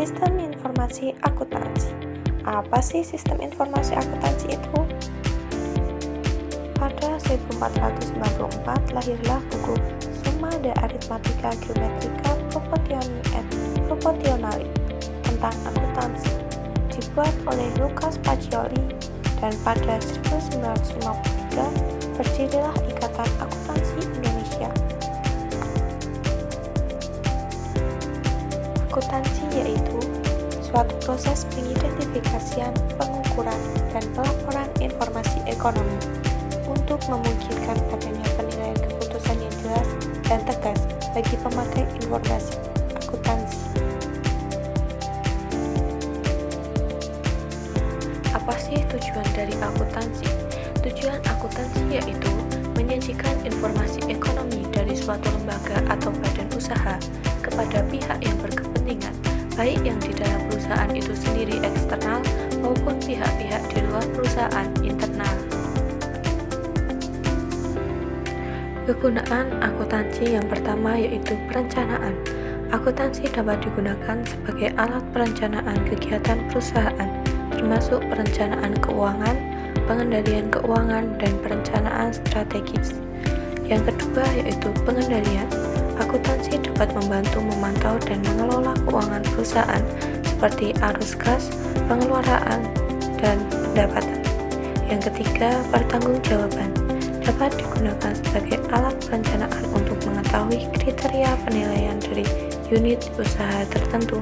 Sistem informasi akuntansi. Apa sih sistem informasi akuntansi itu? Pada 1494 lahirlah buku Summa de Arithmetica Geometrica Proportioni et Proportionali tentang akuntansi, dibuat oleh Lucas Pacioli, dan pada 1953 berdirilah Ikatan Akuntansi Indonesia. Akuntansi yaitu suatu proses pengidentifikasian, pengukuran, dan pelaporan informasi ekonomi untuk memungkinkan adanya penilaian keputusan yang jelas dan tegas bagi pemakai informasi akuntansi. Apa sih tujuan dari akuntansi? Tujuan akuntansi yaitu menyajikan informasi ekonomi dari suatu lembaga atau badan usaha kepada pihak yang berkepentingan, baik yang di dalam perusahaan itu sendiri eksternal maupun pihak-pihak di luar perusahaan internal. Kegunaan akuntansi yang pertama yaitu perencanaan. Akuntansi dapat digunakan sebagai alat perencanaan kegiatan perusahaan, termasuk perencanaan keuangan, pengendalian keuangan, dan perencanaan strategis. Yang kedua yaitu pengendalian. Akuntansi dapat membantu memantau dan mengelola keuangan perusahaan seperti arus kas, pengeluaran, dan pendapatan. Yang ketiga, pertanggungjawaban. Dapat digunakan sebagai alat perencanaan untuk mengetahui kriteria penilaian dari unit usaha tertentu.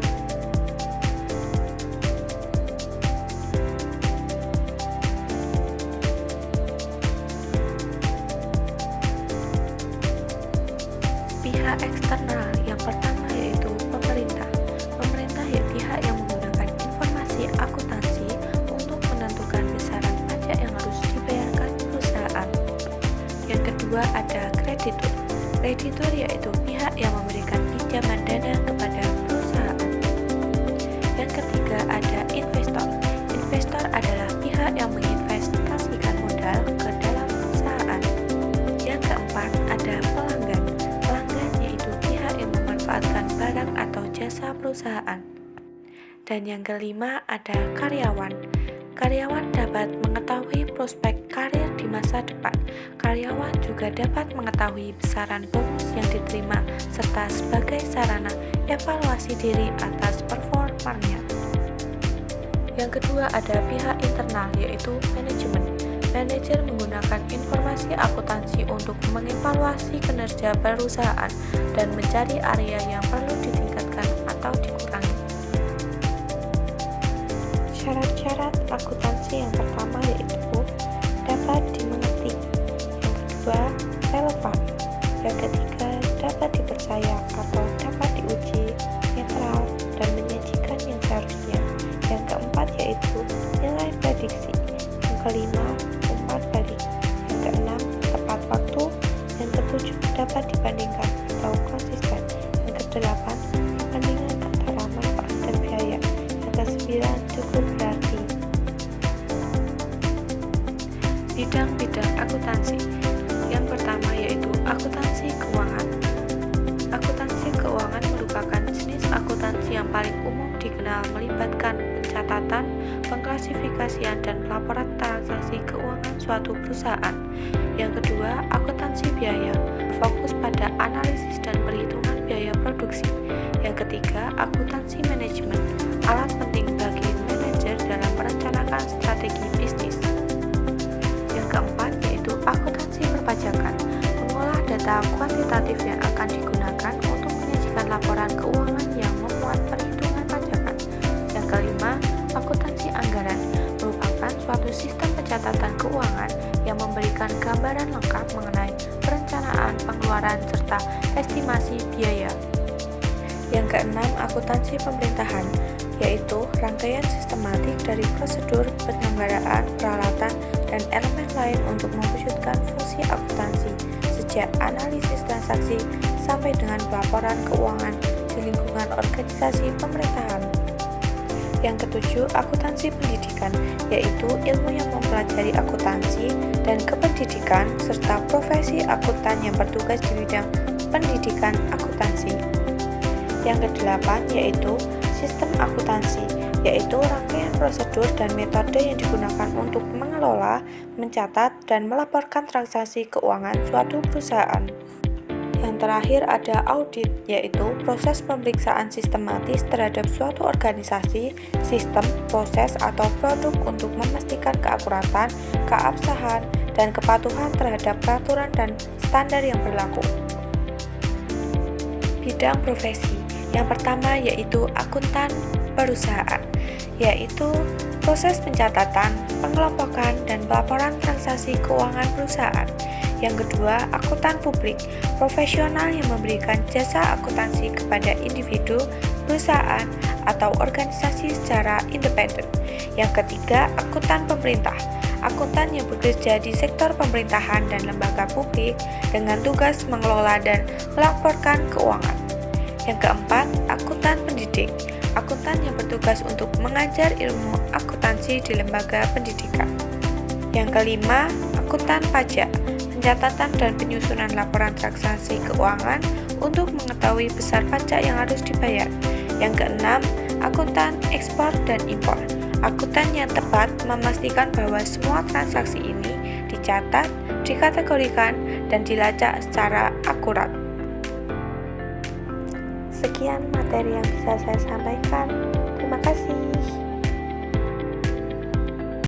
Pihak eksternal yang pertama yaitu pemerintah. Pemerintah yaitu pihak yang menggunakan informasi akuntansi untuk menentukan besaran pajak yang harus dibayarkan perusahaan. Yang kedua ada kreditur. Kreditur yaitu pihak yang memberikan pinjaman dana kepada perusahaan. Yang ketiga ada investor. Investor adalah pihak yang menginvestasikan modal ke dalam perusahaan. Yang keempat ada pelanggan. Pelanggan yaitu pihak yang memanfaatkan barang atau jasa perusahaan. Dan yang kelima ada karyawan. Karyawan dapat mengetahui prospek karir di masa depan. Karyawan juga dapat mengetahui besaran bonus yang diterima serta sebagai sarana evaluasi diri atas performanya. Yang kedua ada pihak internal yaitu manajemen. Manajer menggunakan informasi akuntansi untuk mengevaluasi kinerja perusahaan dan mencari area yang perlu ditingkatkan atau dikurangi. Syarat-syarat akuntansi yang pertama yaitu dapat dimengerti, yang kedua relevan, yang ketiga dapat dipercaya atau dapat diuji, netral, dan menyajikan yang seharusnya, yang keempat yaitu nilai prediksi, yang kelima umpat balik, yang keenam tepat waktu, yang ketujuh dapat dibandingkan atau konsisten, yang kedelapan perbandingan antara manfaat dan biaya, yang kesembilan cukup berarti. Bidang-bidang akuntansi. Yang pertama yaitu akuntansi keuangan. Akuntansi keuangan merupakan jenis akuntansi yang paling umum dikenal, melibatkan pencatatan, pengklasifikasian, dan pelaporan transaksi keuangan suatu perusahaan. Yang kedua, akuntansi biaya, fokus pada analisis dan perhitungan biaya produksi. Yang ketiga, akuntansi manajemen, alat penting bagi manajer dalam merencanakan strategi bisnis. Yang keempat yaitu akuntansi perpajakan, mengolah data kuantitatif yang akan digunakan untuk menyajikan laporan keuangan yang memuat perhitungan pajakan. Yang kelima, akuntansi anggaran, merupakan suatu sistem pencatatan keuangan yang memberikan gambaran lengkap mengenai perencanaan pengeluaran serta estimasi biaya. Yang keenam, akuntansi pemerintahan, yaitu rangkaian sistematik dari prosedur, penyelenggaraan, peralatan, dan elemen lain untuk mewujudkan fungsi akuntansi, sejak analisis transaksi sampai dengan pelaporan keuangan di lingkungan organisasi pemerintahan. Yang ketujuh, akuntansi pendidikan, yaitu ilmu yang mempelajari akuntansi dan kependidikan, serta profesi akuntan yang bertugas di bidang pendidikan akuntansi. Yang kedelapan, yaitu Sistem akuntansi yaitu rangkaian prosedur dan metode yang digunakan untuk mengelola, mencatat, dan melaporkan transaksi keuangan suatu perusahaan. Yang terakhir ada audit, yaitu proses pemeriksaan sistematis terhadap suatu organisasi, sistem, proses, atau produk untuk memastikan keakuratan, keabsahan, dan kepatuhan terhadap peraturan dan standar yang berlaku. Bidang profesi yang pertama yaitu akuntan perusahaan, yaitu proses pencatatan, pengelompokan, dan pelaporan transaksi keuangan perusahaan. Yang kedua, akuntan publik, profesional yang memberikan jasa akuntansi kepada individu, perusahaan, atau organisasi secara independen. Yang ketiga, akuntan pemerintah, akuntan yang bekerja di sektor pemerintahan dan lembaga publik dengan tugas mengelola dan melaporkan keuangan. Yang keempat, akuntan pendidik, akuntan yang bertugas untuk mengajar ilmu akuntansi di lembaga pendidikan. Yang kelima, akuntan pajak, pencatatan dan penyusunan laporan transaksi keuangan untuk mengetahui besar pajak yang harus dibayar. Yang keenam, akuntan ekspor dan impor, akuntan yang tepat memastikan bahwa semua transaksi ini dicatat, dikategorikan, dan dilacak secara akurat. Sekian materi yang bisa saya sampaikan.